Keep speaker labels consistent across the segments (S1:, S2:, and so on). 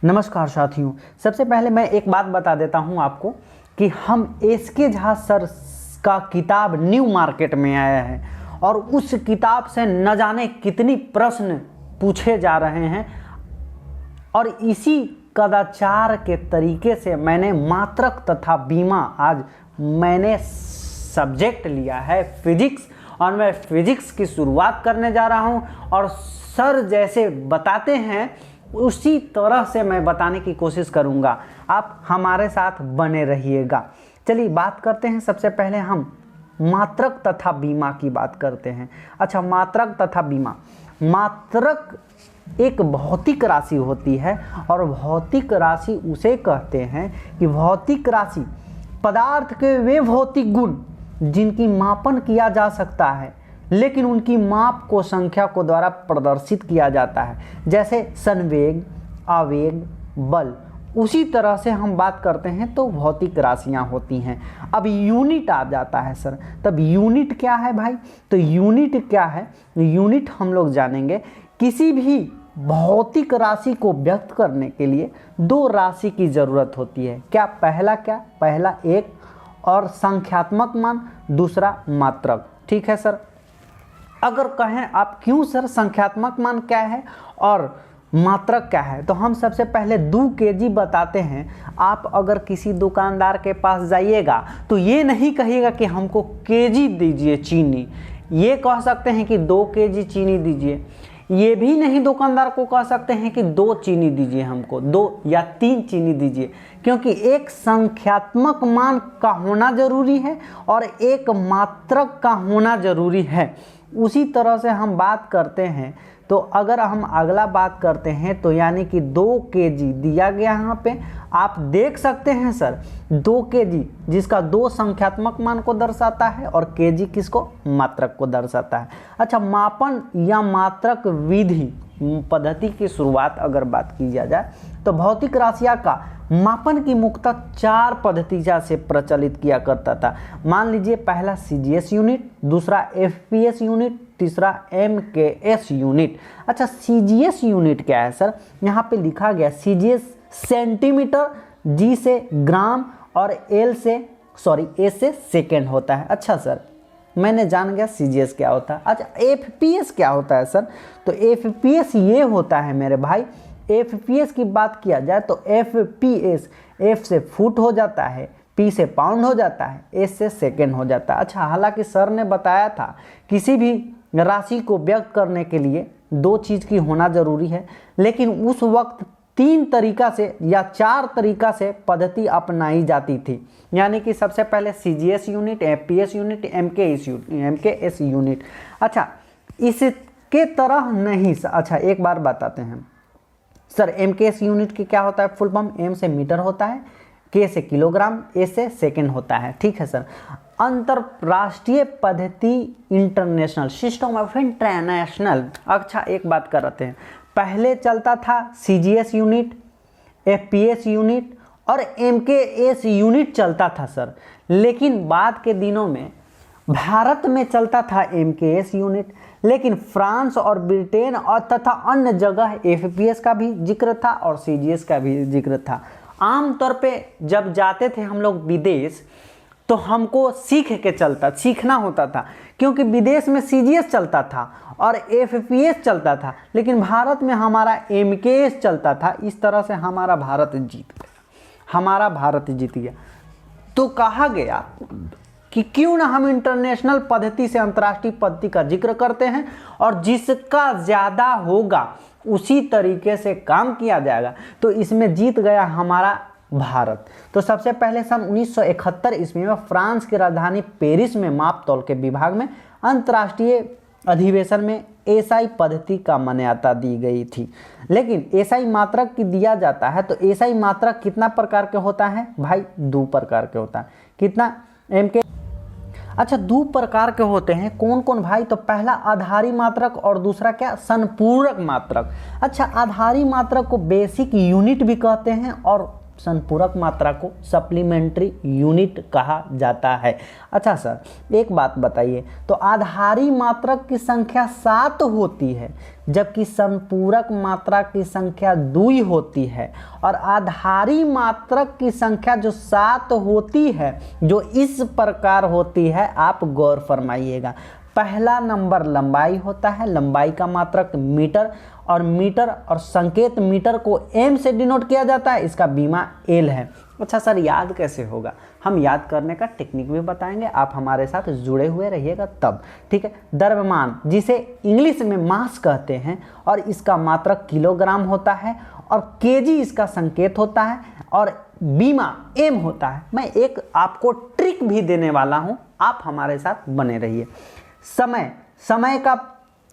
S1: नमस्कार साथियों, सबसे पहले मैं एक बात बता देता हूं आपको कि हम एसके झा सर का किताब न्यू मार्केट में आया है और उस किताब से न जाने कितनी प्रश्न पूछे जा रहे हैं और इसी कदाचार के तरीके से मैंने मात्रक तथा बीमा आज मैंने सब्जेक्ट लिया है फिजिक्स और मैं फिजिक्स की शुरुआत करने जा रहा हूं और सर जैसे बताते हैं उसी तरह से मैं बताने की कोशिश करूंगा। आप हमारे साथ बने रहिएगा। चलिए बात करते हैं। सबसे पहले हम मात्रक तथा बीमा की बात करते हैं। अच्छा, मात्रक तथा बीमा। मात्रक एक भौतिक राशि होती है और भौतिक राशि उसे कहते हैं कि भौतिक राशि पदार्थ के वे भौतिक गुण जिनकी मापन किया जा सकता है लेकिन उनकी माप को संख्या को द्वारा प्रदर्शित किया जाता है, जैसे संवेग, आवेग, बल। उसी तरह से हम बात करते हैं तो भौतिक राशियां होती हैं। अब यूनिट आ जाता है सर, तब यूनिट क्या है भाई? तो यूनिट क्या है? यूनिट हम लोग जानेंगे। किसी भी भौतिक राशि को व्यक्त करने के लिए दो राशि की जरूरत होती है। क्या? पहला एक और संख्यात्मक मान, दूसरा मात्रक। ठीक है सर। अगर कहें आप क्यों सर संख्यात्मक मान क्या है और मात्रक क्या है, तो हम सबसे पहले 2 kg बताते हैं। आप अगर किसी दुकानदार के पास जाइएगा तो ये नहीं कहिएगा कि हमको केजी दीजिए चीनी, ये कह सकते हैं कि 2 kg चीनी दीजिए। ये भी नहीं दुकानदार को कह सकते हैं कि 2 चीनी दीजिए, हमको 2 या 3 चीनी दीजिए, क्योंकि एक संख्यात्मक मान का होना जरूरी है और एक मात्रक का होना जरूरी है। उसी तरह से हम बात करते हैं तो अगर हम अगला बात करते हैं तो यानी कि 2 kg दिया गया यहाँ पे आप देख सकते हैं सर, 2 kg जिसका 2 संख्यात्मक मान को दर्शाता है और kg किसको? मात्रक को दर्शाता है। अच्छा, मापन या मात्रक विधि पद्धति की शुरुआत अगर बात की जाए तो भौतिक राशियाँ का मापन की मुख्यतः 4 पद्धतियाँ से प्रचलित किया करता था। मान लीजिए, पहला CGS यूनिट, दूसरा FPS यूनिट, तीसरा MKS यूनिट। अच्छा, CGS यूनिट क्या है सर? यहाँ पे लिखा गया CGS सेंटीमीटर, G से ग्राम और A से सेकेंड होता है। अच्छा सर, मैंने जान गया CGS क्या होता है। अच्छा, FPS क्या होता है सर? तो FPS ये होता है मेरे भाई, FPS की बात किया जाए तो FPS, F से फुट हो जाता है, P से पाउंड हो जाता है, S से सेकेंड हो जाता है। अच्छा, हालांकि सर ने बताया था किसी भी राशि को व्यक्त करने के लिए 2 चीज़ की होना जरूरी है, लेकिन उस वक्त 3 तरीका से या 4 तरीका से पद्धति अपनाई जाती थी। यानी कि सबसे पहले CGS unit, FPS unit, MKS unit. अच्छा, इसके तरह नहीं। अच्छा, एक बार बताते हैं सर, MKS यूनिट की क्या होता है? फुल फॉर्म M से मीटर होता है, K से किलोग्राम, A से सेकेंड होता है। ठीक है सर। अंतरराष्ट्रीय पद्धति, इंटरनेशनल सिस्टम ऑफ इंटरनेशनल। अच्छा, एक बात कर रहे हैं, पहले चलता था CGS यूनिट, FPS यूनिट और MKS यूनिट चलता था सर, लेकिन बाद के दिनों में भारत में चलता था MKS यूनिट, लेकिन फ्रांस और ब्रिटेन और तथा अन्य जगह FPS का भी जिक्र था और CGS का भी जिक्र था। आमतौर पे जब जाते थे हम लोग विदेश तो हमको सीखना होता था, क्योंकि विदेश में CGS चलता था और FPS चलता था, लेकिन भारत में हमारा MKS चलता था। इस तरह से हमारा भारत जीत गया। तो कहा गया कि क्यों ना हम इंटरनेशनल पद्धति से अंतर्राष्ट्रीय पद्धति का जिक्र करते हैं और जिसका ज़्यादा होगा उसी तरीके से काम किया जाएगा। तो इसमें जीत गया हमारा भारत। तो सबसे पहले सन 1971 ईस्वी में फ्रांस की राजधानी पेरिस में माप तौल के विभाग में अंतर्राष्ट्रीय अधिवेशन में SI पद्धति का मान्यता दी गई थी। लेकिन SI मात्रक की दिया जाता है तो SI मात्रक कितना प्रकार के होता है भाई? 2 प्रकार के होता है। कितना? MK। अच्छा, 2 प्रकार के होते हैं। कौन कौन भाई? तो पहला आधारी मात्रक और दूसरा क्या? संपूरक मात्रक। अच्छा, आधारी मात्रक को बेसिक यूनिट भी कहते हैं और संपूरक मात्रा को सप्लीमेंट्री यूनिट कहा जाता है। अच्छा सर एक बात बताइए, तो आधारी मात्रक की संख्या 7 होती है जबकि संपूरक मात्रा की संख्या 2 होती है, और आधारी मात्रक की संख्या जो 7 होती है जो इस प्रकार होती है, आप गौर फरमाइएगा। पहला नंबर लंबाई होता है, लंबाई का मात्रक मीटर, और मीटर और संकेत मीटर को एम से डिनोट किया जाता है, इसका बीमा एल है। अच्छा सर याद कैसे होगा, हम याद करने का टेक्निक भी बताएंगे, आप हमारे साथ जुड़े हुए रहिएगा तब, ठीक है। द्रव्यमान जिसे इंग्लिश में मास कहते हैं और इसका मात्रक किलोग्राम होता है, और केजी इसका संकेत होता है, और बीमा एम होता है। मैं एक आपको ट्रिक भी देने वाला हूं, आप हमारे साथ बने रहिए। समय का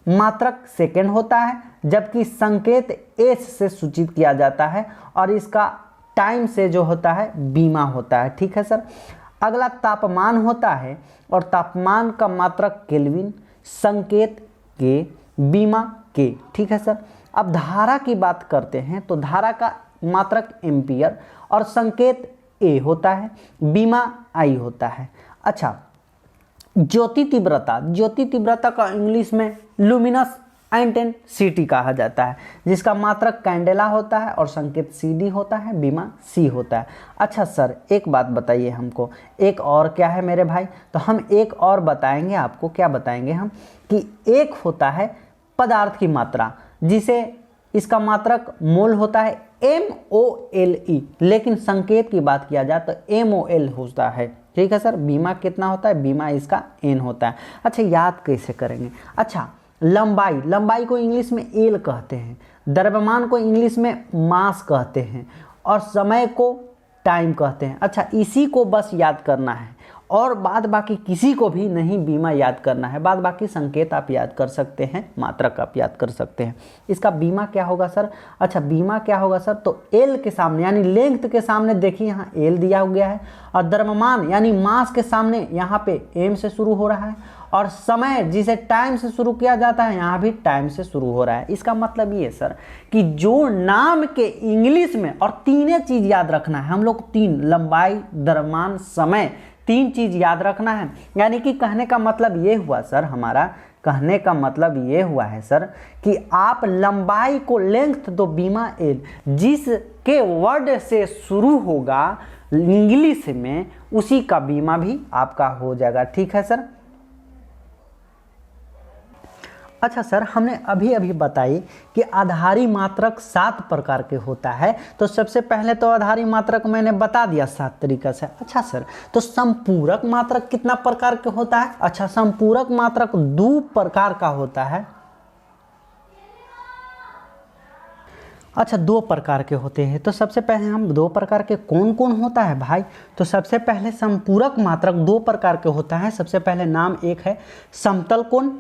S1: मात्रक सेकंड होता है जबकि संकेत एस से सूचित किया जाता है, और इसका टाइम से जो होता है बीमा होता है, ठीक है सर। अगला तापमान होता है, और तापमान का मात्रक केल्विन, संकेत के, बीमा के, ठीक है सर। अब धारा की बात करते हैं, तो धारा का मात्रक एम्पियर और संकेत ए होता है, बीमा आई होता है। अच्छा ज्योति तीव्रता का इंग्लिश में लुमिनस इंटेंसिटी कहा जाता है, जिसका मात्रक कैंडेला होता है और संकेत CD होता है, बीमा C होता है। अच्छा सर एक बात बताइए हमको, एक और क्या है मेरे भाई, तो हम एक और बताएंगे आपको। क्या बताएंगे हम कि एक होता है पदार्थ की मात्रा, जिसे इसका मात्रक मोल होता है MOLE, लेकिन संकेत की बात किया जाए तो MOL होता है, ठीक है सर। बीमा कितना होता है, बीमा इसका N होता है। अच्छा याद कैसे करेंगे, अच्छा लंबाई को इंग्लिश में एल कहते हैं, द्रव्यमान को इंग्लिश में मास कहते हैं, और समय को टाइम कहते हैं। अच्छा इसी को बस याद करना है, और बाद बाकी किसी को भी नहीं बीमा याद करना है, बाद बाकी संकेत आप याद कर सकते हैं, मात्रक आप याद कर सकते हैं। इसका बीमा क्या होगा सर, अच्छा बीमा क्या होगा सर, तो एल के सामने यानी लेंथ के सामने देखिए यहाँ एल दिया गया है, और द्रव्यमान यानी मास के सामने यहाँ पे एम से शुरू हो रहा है, और समय जिसे टाइम से शुरू किया जाता है यहाँ भी टाइम से शुरू हो रहा है। इसका मतलब ये सर कि जो नाम के इंग्लिश में, और तीनों चीज याद रखना है हम लोग, तीन लंबाई द्रव्यमान समय, तीन चीज याद रखना है। यानी कि कहने का मतलब ये हुआ सर, हमारा कहने का मतलब ये हुआ है सर कि आप लंबाई को लेंथ दो बीमा एल, जिसके वर्ड से शुरू होगा इंग्लिश में उसी का बीमा भी आपका हो जाएगा, ठीक है सर। अच्छा सर हमने अभी बताई कि आधारी मात्रक 7 प्रकार के होता है, तो सबसे पहले तो आधारी मात्रक मैंने बता दिया 7 तरीका से। अच्छा सर तो संपूरक मात्रक कितना प्रकार के होता है, अच्छा संपूरक मात्रक 2 प्रकार का होता है। अच्छा 2 प्रकार के होते हैं, तो सबसे पहले हम 2 प्रकार के कौन कौन होता है भाई, तो सबसे पहले संपूरक मात्रक 2 प्रकार के होता है। सबसे पहले नाम एक है समतल कोण,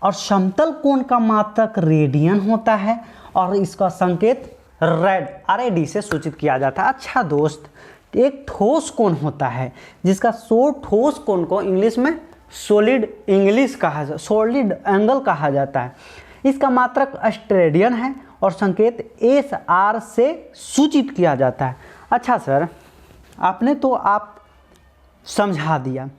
S1: और समतल कोण का मात्रक रेडियन होता है, और इसका संकेत RAD से सूचित किया जाता है। अच्छा दोस्त एक ठोस कोण होता है, जिसका ठोस कोण को इंग्लिश में सॉलिड एंगल कहा जाता है। इसका मात्रक ऑस्ट्रेलियन है, और संकेत SR से सूचित किया जाता है। अच्छा सर आपने तो आप समझा दिया,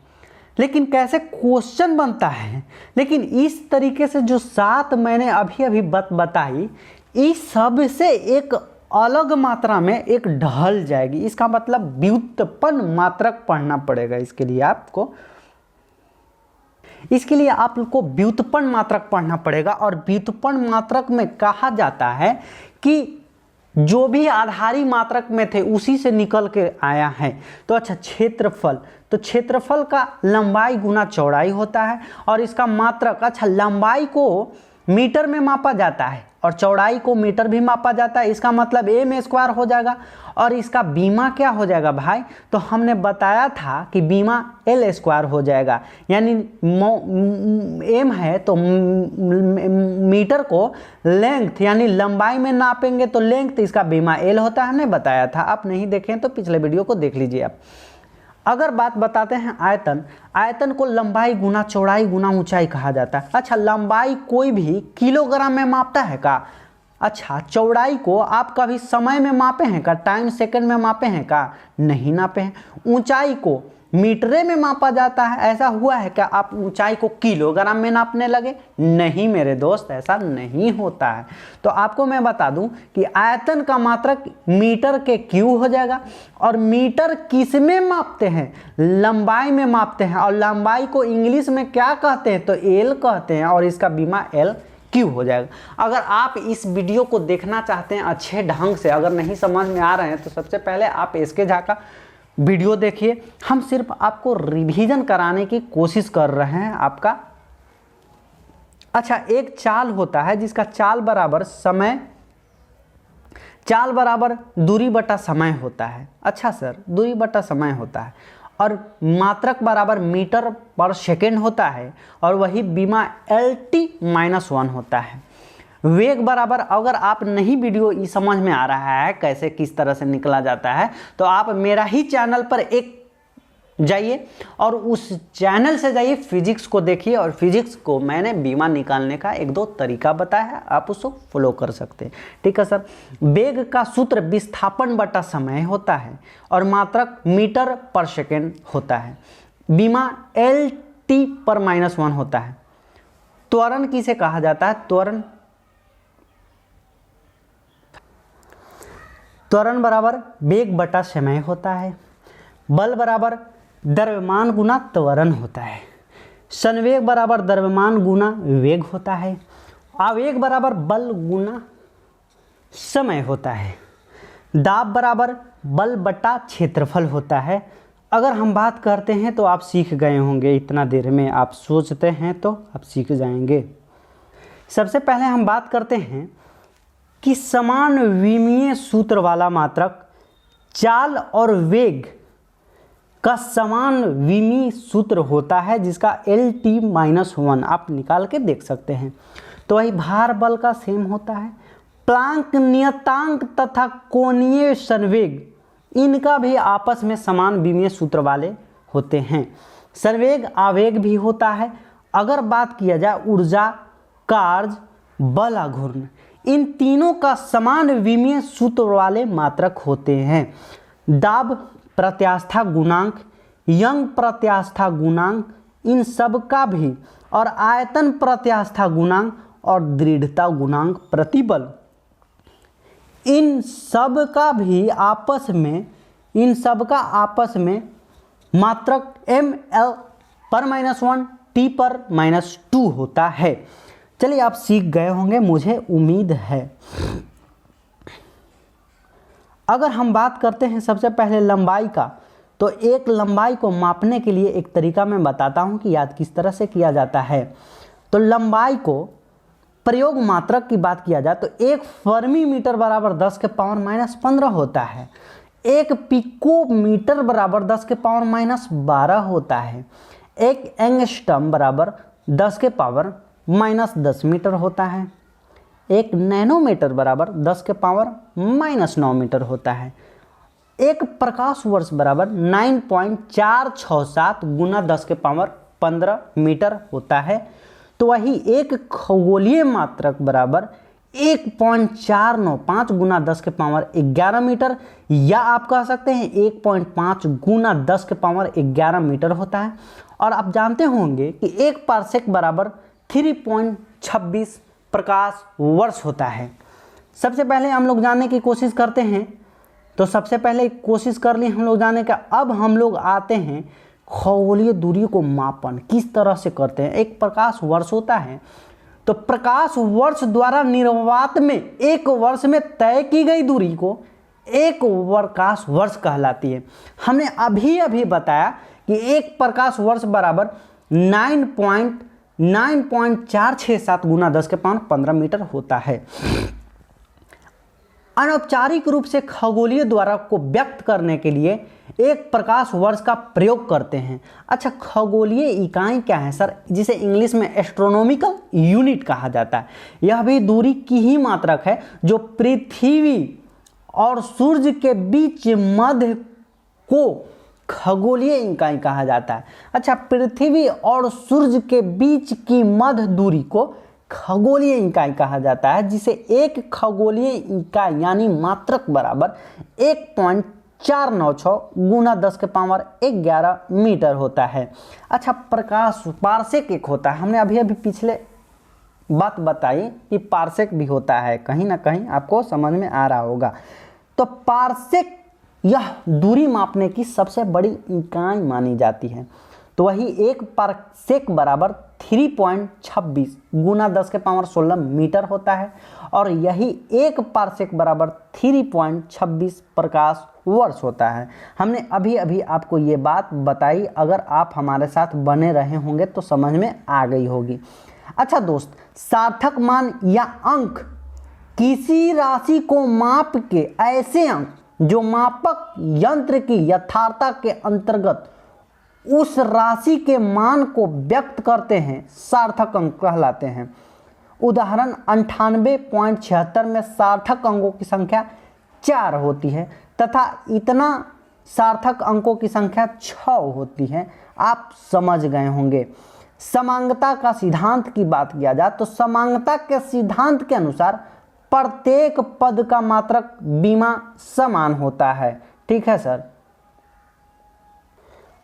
S1: लेकिन कैसे क्वेश्चन बनता है, लेकिन इस तरीके से जो 7 मैंने अभी बताई, इस सब से एक अलग मात्रा में एक ढल जाएगी। इसका मतलब व्युत्पन्न मात्रक पढ़ना पड़ेगा। इसके लिए आपको व्युत्पन्न मात्रक पढ़ना पड़ेगा, और व्युत्पन्न मात्रक में कहा जाता है कि जो भी आधारी मात्रक में थे उसी से निकल के आया है। तो अच्छा क्षेत्रफल, तो क्षेत्रफल का लंबाई गुना चौड़ाई होता है, और इसका मात्रक, अच्छा लंबाई को मीटर में मापा जाता है और चौड़ाई को मीटर भी मापा जाता है। इसका मतलब m² हो जाएगा, और इसका बीमा क्या हो जाएगा भाई, तो हमने बताया था कि बीमा L² हो जाएगा। यानी m है तो मीटर को लेंथ यानी लंबाई में नापेंगे तो लेंथ, इसका बीमा L होता है, हमने बताया था। आप नहीं देखें तो पिछले वीडियो को देख लीजिए आप। अगर बात बताते हैं आयतन को लंबाई गुना चौड़ाई गुना ऊंचाई कहा जाता है। अच्छा लंबाई कोई भी किलोग्राम में मापता है का, अच्छा, चौड़ाई को आप कभी समय में मापे हैं का, टाइम सेकंड में मापे हैं का? नहीं नापे हैं। ऊंचाई को मीटरे में मापा जाता है, ऐसा हुआ है क्या आप ऊंचाई को किलोग्राम में नापने लगे? नहीं मेरे दोस्त, ऐसा नहीं होता है। तो आपको मैं बता दूं कि आयतन का मात्रक मीटर के क्यू हो जाएगा, और मीटर किस में मापते हैं? लंबाई में मापते हैं, और लंबाई को इंग्लिश में क्या कहते हैं? तो एल कहते हैं, और इसका बीमा एल क्यू हो जाएगा। अगर आप इस वीडियो को देखना चाहते हैं अच्छे ढंग से, अगर नहीं समझ में आ रहे हैं, तो सबसे पहले आप एसके झा का वीडियो देखिए। हम सिर्फ आपको रिवीजन कराने की कोशिश कर रहे हैं आपका। अच्छा, एक चाल होता है जिसका चाल बराबर दूरी बटा समय होता है। अच्छा सर, दूरी बटा समय होता है, और मात्रक बराबर मीटर पर सेकेंड होता है, और वही बीमा LT-1 होता है। वेग बराबर, अगर आप नहीं वीडियो ये समझ में आ रहा है कैसे किस तरह से निकला जाता है, तो आप मेरा ही चैनल पर एक जाइए और उस चैनल से जाइए, फिजिक्स को देखिए, और फिजिक्स को मैंने बीमा निकालने का 1-2 तरीका बताया है, आप उसको फॉलो कर सकते हैं। ठीक है सर। वेग का सूत्र विस्थापन बटा समय होता है, और मात्रक मीटर पर सेकेंड होता है। बीमा LT/-1 होता है। त्वरण किसे कहा जाता है? त्वरण बराबर वेग बटा समय होता है। बल बराबर द्रव्यमान गुना त्वरण होता है। संवेग बराबर द्रव्यमान गुना वेग होता है। आवेग बराबर बल गुना समय होता है। दाब बराबर बल बटा क्षेत्रफल होता है। अगर हम बात करते हैं तो आप सीख गए होंगे, इतना देर में आप सोचते हैं तो आप सीख जाएंगे। सबसे पहले हम बात करते हैं कि समान विमीय सूत्र वाला मात्रक चाल और वेग का समान विमीय सूत्र होता है, जिसका LT-1 आप निकाल के देख सकते हैं। तो वही भार बल का सेम होता है। प्लांक नियतांक तथा कोणीय संवेग, इनका भी आपस में समान विमीय सूत्र वाले होते हैं। संवेग आवेग भी होता है। अगर बात किया जाए ऊर्जा, कार्य, बल, आघूर्ण, इन तीनों का समान विमीय सूत्र वाले मात्रक होते हैं। दाब प्रत्यास्था गुणांक, यंग प्रत्यास्था गुणांक, इन सब का भी, और आयतन प्रत्यास्था गुणांक और दृढ़ता गुणांक प्रतिबल, इन सब का भी आपस में मात्रक ML/-1 T/-2 होता है। चलिए आप सीख गए होंगे, मुझे उम्मीद है। अगर हम बात करते हैं सबसे पहले लंबाई का, तो एक लंबाई को मापने के लिए एक तरीका मैं बताता हूं कि याद किस तरह से किया जाता है। तो लंबाई को प्रयोग मात्रक की बात किया जाए तो 1 फर्मी मीटर बराबर 10⁻⁻15 होता है। 1 पिकोमीटर बराबर 10⁻⁻12 होता है। 1 एंगस्ट्रम बराबर 10⁻⁻10 मीटर होता है। 1 नैनोमीटर बराबर 10⁻⁻9 मीटर होता है। 1 प्रकाश वर्ष बराबर 9.467 गुना 10⁻15 मीटर होता है। तो वही एक खगोलीय मात्रक बराबर 1.495 गुना 10⁻11 मीटर, या आप कह सकते हैं 1.5 गुना 10⁻11 मीटर होता है। और आप जानते होंगे कि 1 पारसेक बराबर 3.26 प्रकाश वर्ष होता है। सबसे पहले हम लोग जानने की कोशिश करते हैं, तो सबसे पहले कोशिश कर ली हम लोग जानने का। अब हम लोग आते हैं खगोलीय दूरी को मापन किस तरह से करते हैं। एक प्रकाश वर्ष होता है, तो प्रकाश वर्ष द्वारा निर्वात में एक वर्ष में तय की गई दूरी को एक प्रकाश वर्ष कहलाती है। हमने अभी बताया कि एक प्रकाश वर्ष बराबर 9.467 गुना 10⁻15 मीटर होता है। अनौपचारिक रूप से खगोलीय द्वारा को व्यक्त करने के लिए एक प्रकाश वर्ष का प्रयोग करते हैं। अच्छा, खगोलीय इकाई क्या है सर? जिसे इंग्लिश में एस्ट्रोनॉमिकल यूनिट कहा जाता है। यह भी दूरी की ही मात्रक है जो पृथ्वी और सूर्य के बीच मध्य को खगोलीय इकाई कहा जाता है। अच्छा, पृथ्वी और सूर्य के बीच की मध्य दूरी को खगोलीय इकाई कहा जाता है, जिसे एक खगोलीय इकाई यानी मात्रक बराबर 1.496 गुना 10 के पावर 11 मीटर होता है। अच्छा, प्रकाश पारसेक एक होता है, हमने अभी पिछले बात बताई कि पारसेक भी होता है, कहीं ना कहीं आपको समझ में आ रहा होगा। तो पारसेक यह दूरी मापने की सबसे बड़ी इकाई मानी जाती है। तो वही एक पारसेक बराबर 3.26 गुना 10 के पावर 16 मीटर होता है, और यही एक पारसेक बराबर 3.26 प्रकाश वर्ष होता है। हमने अभी अभी आपको ये बात बताई, अगर आप हमारे साथ बने रहे होंगे तो समझ में आ गई होगी। अच्छा दोस्त, सार्थक मान या अंक किसी राशि को माप के ऐसे अंक जो मापक यंत्र की यथार्थता के अंतर्गत उस राशि के मान को व्यक्त करते हैं, सार्थक अंक कहलाते हैं। उदाहरण 98.76 में सार्थक अंकों की संख्या 4 होती है तथा इतना सार्थक अंकों की संख्या 6 होती है। आप समझ गए होंगे। समांगता का सिद्धांत की बात किया जाए तो समांगता के सिद्धांत के अनुसार प्रत्येक पद का मात्रक बीमा समान होता है। ठीक है सर।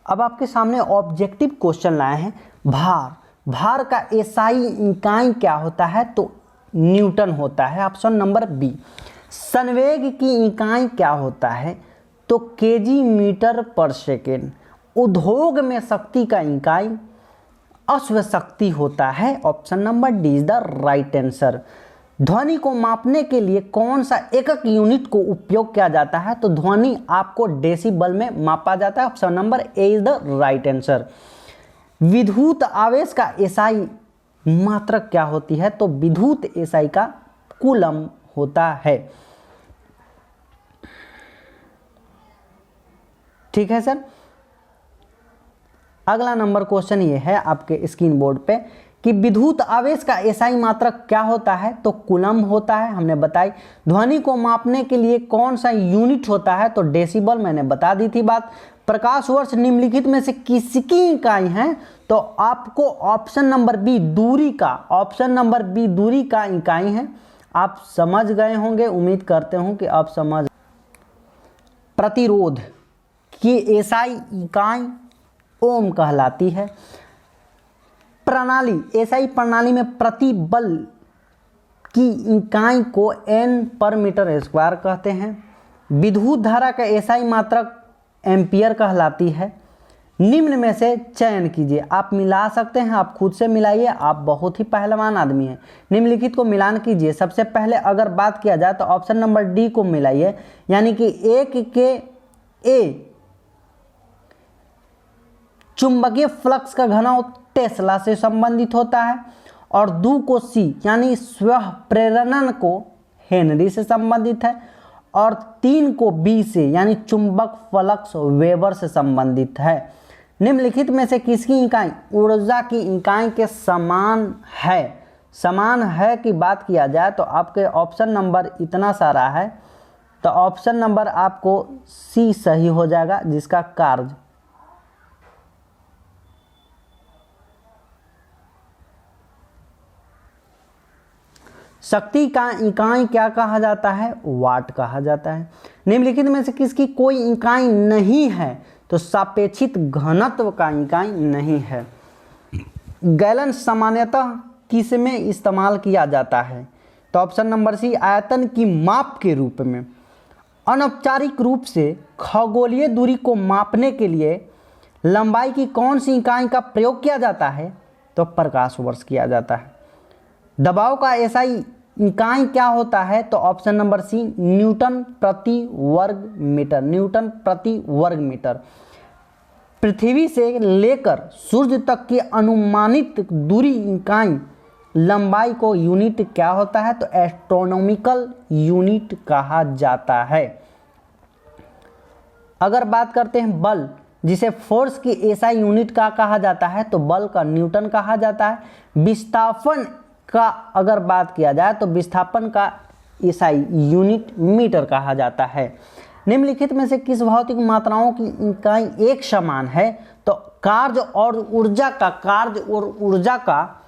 S1: अब आपके सामने ऑब्जेक्टिव क्वेश्चन लाए हैं। भार का एसआई इकाई क्या होता है? तो न्यूटन होता है, ऑप्शन नंबर बी। संवेग की इकाई क्या होता है? तो केजी मीटर पर सेकेंड। उद्योग में शक्ति का इकाई अश्व शक्ति होता है, option number D is the right answer. ध्वनि को मापने के लिए कौन सा एकक यूनिट को उपयोग किया जाता है? तो ध्वनि आपको डेसिबल में मापा जाता है, option number A is the right answer. विद्युत आवेश का एसआई मात्रक क्या होती है? तो विद्युत एसआई का कूलम होता है। ठीक है सर। अगला नंबर क्वेश्चन ये है आपके स्क्रीन बोर्ड पे कि विद्युत आवेश का एसआई मात्रक क्या होता है? तो कूलम होता है, हमने बताई। ध्वनि को मापने के लिए कौन सा यूनिट होता है? तो डेसिबल, मैंने बता दी थी बात। प्रकाश वर्ष निम्नलिखित में से किसकी इकाई है? तो आपको ऑप्शन नंबर बी दूरी का, ऑप्शन नंबर बी दूरी का इकाई है। आप समझ गए होंगे, उम्मीद करते हूं कि आप समझ। प्रतिरोध की एसआई इकाई ओम कहलाती है। प्रणाली, एसआई प्रणाली में प्रतिबल की इकाई को एन पर मीटर स्क्वायर कहते हैं। विद्युत धारा का एसआई मात्रक एम्पियर कहलाती है। निम्न में से चयन कीजिए। आप मिला सकते हैं, आप खुद से मिलाइए, आप बहुत ही पहलवान आदमी हैं। निम्नलिखित को मिलान कीजिए। सबसे पहले अगर बात किया जाए तो ऑप्शन नंबर डी को मिलाइए, यानी कि एक के ए चुंबकीय फ्लक्स का घनत्व टेस्ला से संबंधित होता है, और 2 को सी यानी स्व प्रेरणन को हेनरी से संबंधित है, और 3 को बी से यानी चुंबक फ्लक्स वेबर से संबंधित है। निम्नलिखित में से किसकी इकाई ऊर्जा की इकाई के समान है? समान है की बात किया जाए तो आपके ऑप्शन नंबर इतना सारा है, तो ऑप्शन नंबर आपको सी सही हो जाएगा, जिसका कार्य शक्ति का इकाई क्या कहा जाता है? वाट कहा जाता है। निम्नलिखित में से किसकी कोई इकाई नहीं है? तो सापेक्षिक घनत्व का इकाई नहीं है। गैलन सामान्यतः किस में इस्तेमाल किया जाता है? तो ऑप्शन नंबर सी आयतन की माप के रूप में। अनौपचारिक रूप से खगोलीय दूरी को मापने के लिए लंबाई की कौन सी इकाई का प्रयोग किया जाता है? तो प्रकाश वर्ष किया जाता है। दबाव का एसआई इकाई क्या होता है? तो ऑप्शन नंबर सी न्यूटन प्रति वर्ग मीटर। न्यूटन प्रति वर्ग मीटर। पृथ्वी से लेकर सूर्य तक की अनुमानित दूरी इकाई लंबाई को यूनिट क्या होता है? तो एस्ट्रोनॉमिकल यूनिट कहा जाता है। अगर बात करते हैं बल, जिसे फोर्स की एसआई यूनिट का कहा जाता है, तो बल का न्यूटन कहा जाता है। विस्थापन का अगर बात किया जाए तो विस्थापन का एसआई यूनिट मीटर कहा जाता है। निम्नलिखित में से किस भौतिक मात्राओं की इकाई एक समान है? तो कार्य और ऊर्जा का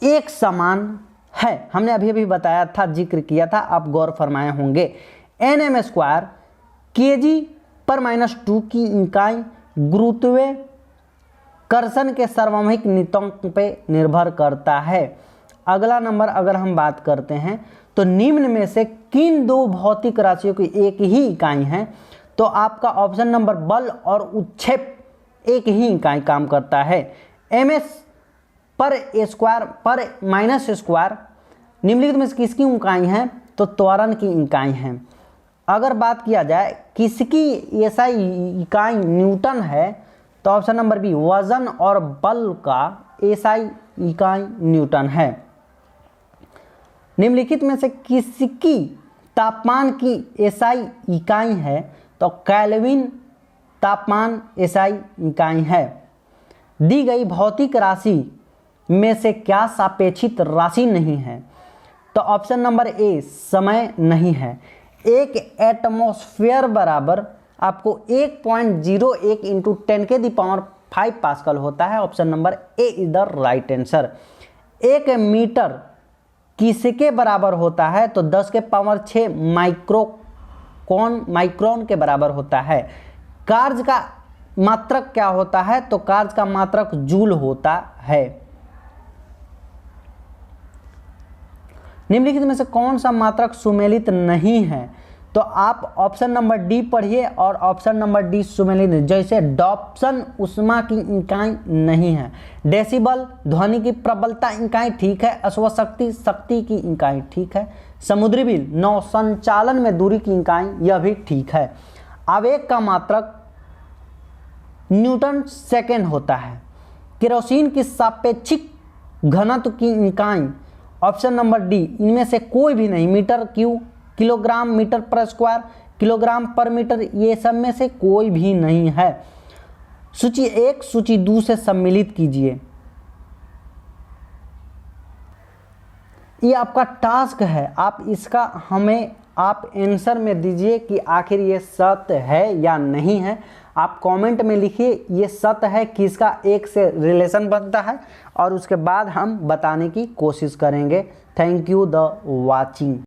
S1: एक समान है। हमने अभी अभी बताया था, जिक्र किया था, आप गौर फरमाए होंगे। nm स्क्वायर kg/-2 की इकाई गुरुत्वाकर्षण के सार्वभौमिक नियतांक पे निर्भर करता है। अगला नंबर अगर हम बात करते हैं तो निम्न में से किन दो भौतिक राशियों की एक ही इकाई है, तो आपका ऑप्शन नंबर बल और उत्क्षेप एक ही इकाई काम करता है। ms/a² निम्नलिखित में से किसकी इकाई है, तो त्वरण की इकाई है। अगर बात किया जाए किसकी ऐसा इकाई न्यूटन है, तो ऑप्शन नंबर बी वजन और बल का ऐसा इकाई न्यूटन है। निम्नलिखित में से किसकी तापमान की एसआई इकाई है, तो केल्विन तापमान एसआई इकाई है। दी गई भौतिक राशि में से क्या सापेक्षिक राशि नहीं है, तो ऑप्शन नंबर ए समय नहीं है। एक एटमॉस्फेयर बराबर आपको 1.01 × 10⁵ पास्कल होता है। Option number A is the right answer. 1 metre किसके बराबर होता है, तो 10⁶ माइक्रोन के बराबर होता है। कार्य का मात्रक क्या होता है, तो कार्य का मात्रक जूल होता है। निम्नलिखित में से कौन सा मात्रक सुमेलित नहीं है, तो आप ऑप्शन नंबर डी पढ़िए और ऑप्शन नंबर डी सुमेलित, जैसे डॉप्सन ऊष्मा की इकाई नहीं है, डेसिबल ध्वनि की प्रबलता इकाई ठीक है, अश्वशक्ति शक्ति की इकाई ठीक है, समुद्री बिल नौ संचालन में दूरी की इकाई यह भी ठीक है। आवेग का मात्रक न्यूटन सेकेंड होता है। केरोसिन की सापेक्षिक घनत्व की इकाई ऑप्शन नंबर डी इनमें से कोई भी नहीं, मीटर क्यूब, किलोग्राम मीटर पर स्क्वायर, किलोग्राम पर मीटर, ये सब में से कोई भी नहीं है। सूची 1 सूची 2 से सम्मिलित कीजिए। ये आपका टास्क है, आप इसका हमें आप आंसर में दीजिए कि आखिर ये सत्य है या नहीं है। आप कमेंट में लिखिए ये सत्य है कि इसका एक से रिलेशन बनता है, और उसके बाद हम बताने की कोशिश करेंगे। Thank you the watching.